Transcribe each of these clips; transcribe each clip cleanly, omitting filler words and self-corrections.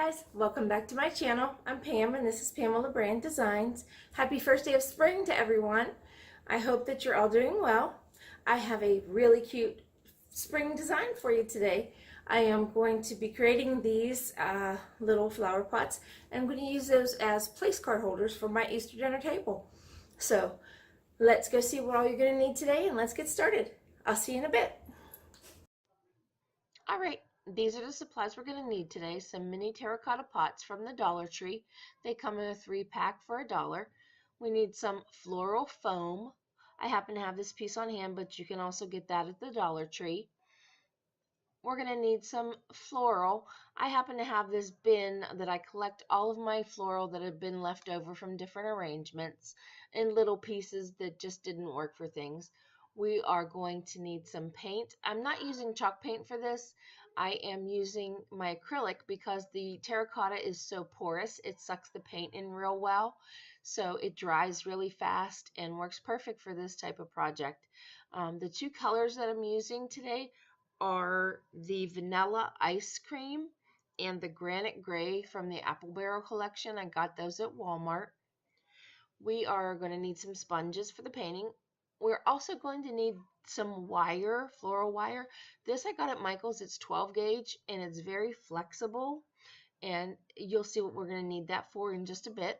guys, welcome back to my channel. I'm Pam and this is Pamela Brand Designs. Happy first day of spring to everyone. I hope that you're all doing well. I have a really cute spring design for you today. I am going to be creating these little flower pots and I'm going to use those as place card holders for my Easter dinner table. So let's go see what all you're going to need today and let's get started. I'll see you in a bit. All right. These are the supplies we're going to need today. Some mini terracotta pots from the Dollar Tree. They come in a 3-pack for $1. We need some floral foam. I happen to have this piece on hand, but you can also get that at the Dollar Tree. We're going to need some floral. I happen to have this bin that I collect all of my floral that have been left over from different arrangements in little pieces that just didn't work for things. We are going to need some paint. I'm not using chalk paint for this. I am using my acrylic because the terracotta is so porous. It sucks the paint in real well. So it dries really fast and works perfect for this type of project. The two colors that I'm using today are the vanilla ice cream and the granite gray from the apple barrel collection. I got those at Walmart. We are going to need some sponges for the painting. We're also going to need some wire, floral wire. This I got at Michael's. It's 12 gauge and it's very flexible, and you'll see what we're going to need that for in just a bit.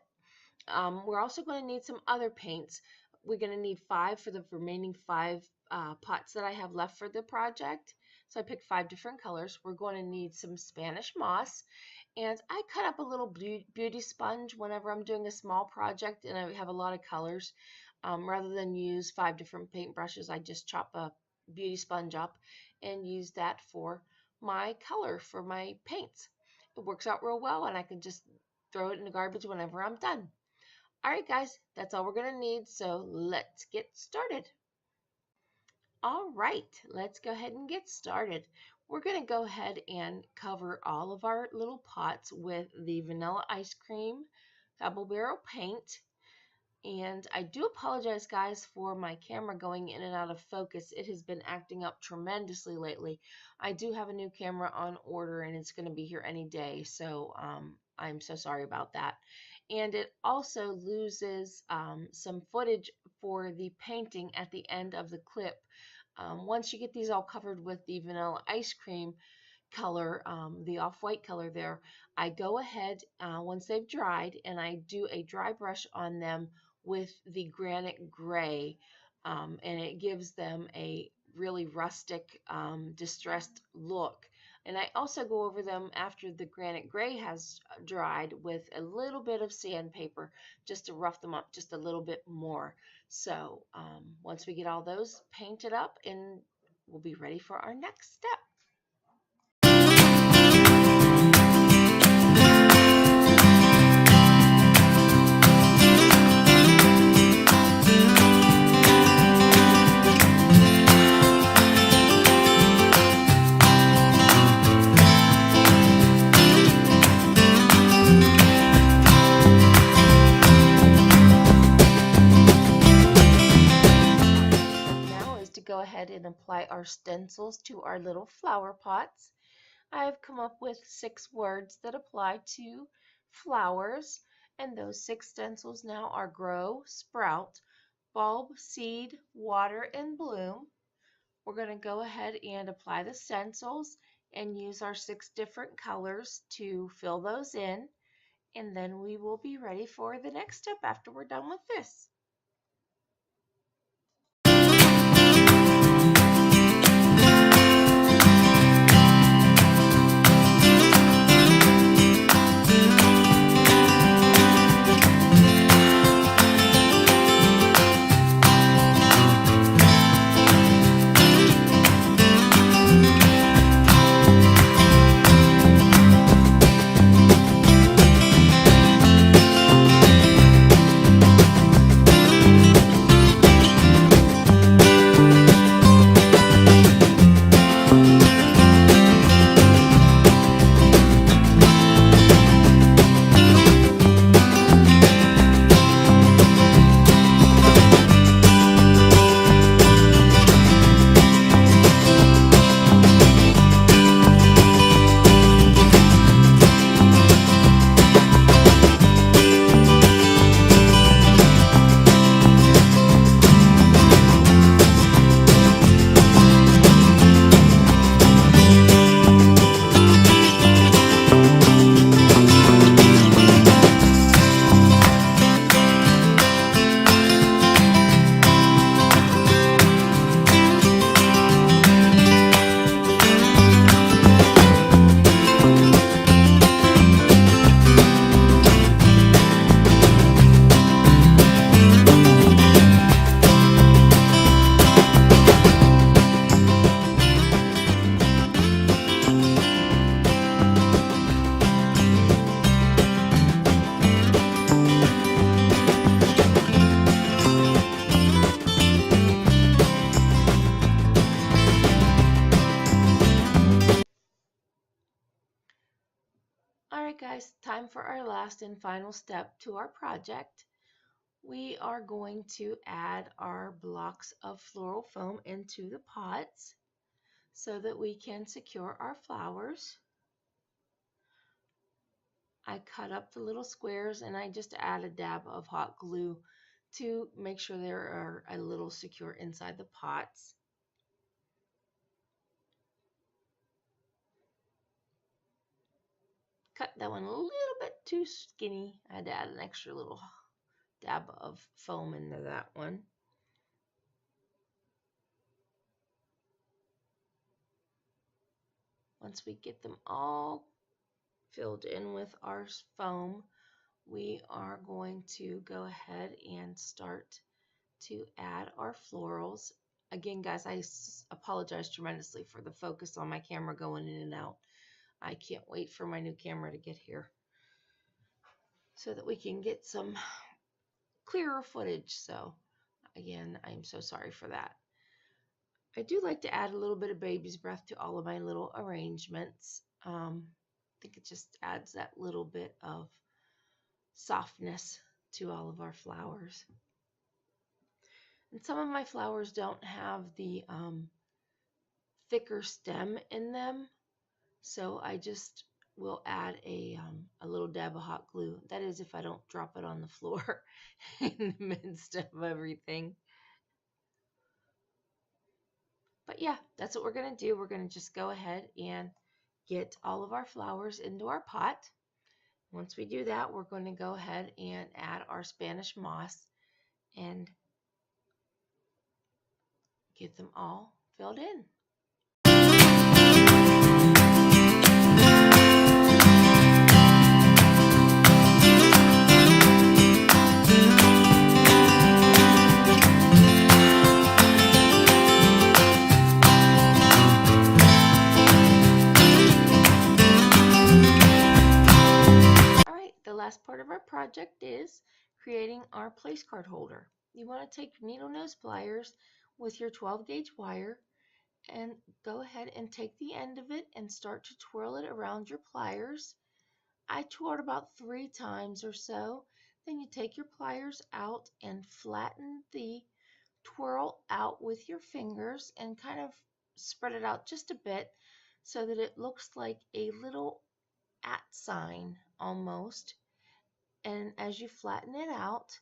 We're also going to need some other paints. We're going to need 5 for the remaining 5 pots that I have left for the project. So I picked 5 different colors. We're going to need some Spanish moss, and I cut up a little beauty sponge whenever I'm doing a small project and I have a lot of colors. Rather than use 5 different paintbrushes, I just chop a beauty sponge up and use that for my color for my paints. It works out real well and I can just throw it in the garbage whenever I'm done. Alright guys, that's all we're going to need, so let's get started. Alright, let's go ahead and get started. We're going to go ahead and cover all of our little pots with the vanilla ice cream apple barrel paint. And I do apologize, guys, for my camera going in and out of focus. It has been acting up tremendously lately. I do have a new camera on order, and it's going to be here any day, so I'm so sorry about that. And it also loses some footage for the painting at the end of the clip. Once you get these all covered with the vanilla ice cream color, the off-white color there, I go ahead once they've dried and I do a dry brush on them with the granite gray, and it gives them a really rustic, distressed look. And I also go over them after the granite gray has dried with a little bit of sandpaper just to rough them up just a little bit more. So once we get all those painted up, and we'll be ready for our next step. Go ahead and apply our stencils to our little flower pots. I've come up with 6 words that apply to flowers, and those 6 stencils now are grow, sprout, bulb, seed, water, and bloom. We're going to go ahead and apply the stencils and use our 6 different colors to fill those in, and then we will be ready for the next step after we're done with this. Alright guys, time for our last and final step to our project. We are going to add our blocks of floral foam into the pots so that we can secure our flowers. I cut up the little squares and I just add a dab of hot glue to make sure they are a little secure inside the pots. Cut that one a little bit too skinny. I had to add an extra little dab of foam into that one. Once we get them all filled in with our foam, we are going to go ahead and start to add our florals. Again, guys, I apologize tremendously for the focus on my camera going in and out. I can't wait for my new camera to get here so that we can get some clearer footage. So again, I'm so sorry for that. I do like to add a little bit of baby's breath to all of my little arrangements. I think it just adds that little bit of softness to all of our flowers. And some of my flowers don't have the thicker stem in them, so I just will add a little dab of hot glue. That is if I don't drop it on the floor in the midst of everything. But yeah, that's what we're going to do. We're going to just go ahead and get all of our flowers into our pot. Once we do that, we're going to go ahead and add our Spanish moss and get them all filled in. Last part of our project is creating our place card holder. You want to take needle nose pliers with your 12 gauge wire and go ahead and take the end of it and start to twirl it around your pliers. I twirled about 3 times or so. Then you take your pliers out and flatten the twirl out with your fingers and kind of spread it out just a bit so that it looks like a little @ sign almost. And as you flatten it out,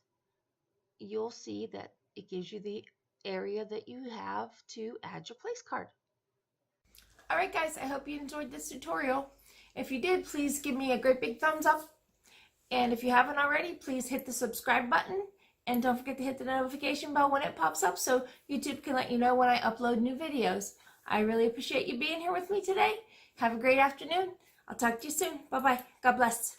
you'll see that it gives you the area that you have to add your place card. Alright guys, I hope you enjoyed this tutorial. If you did, please give me a great big thumbs up. And if you haven't already, please hit the subscribe button. And don't forget to hit the notification bell when it pops up so YouTube can let you know when I upload new videos. I really appreciate you being here with me today. Have a great afternoon. I'll talk to you soon. Bye-bye. God bless.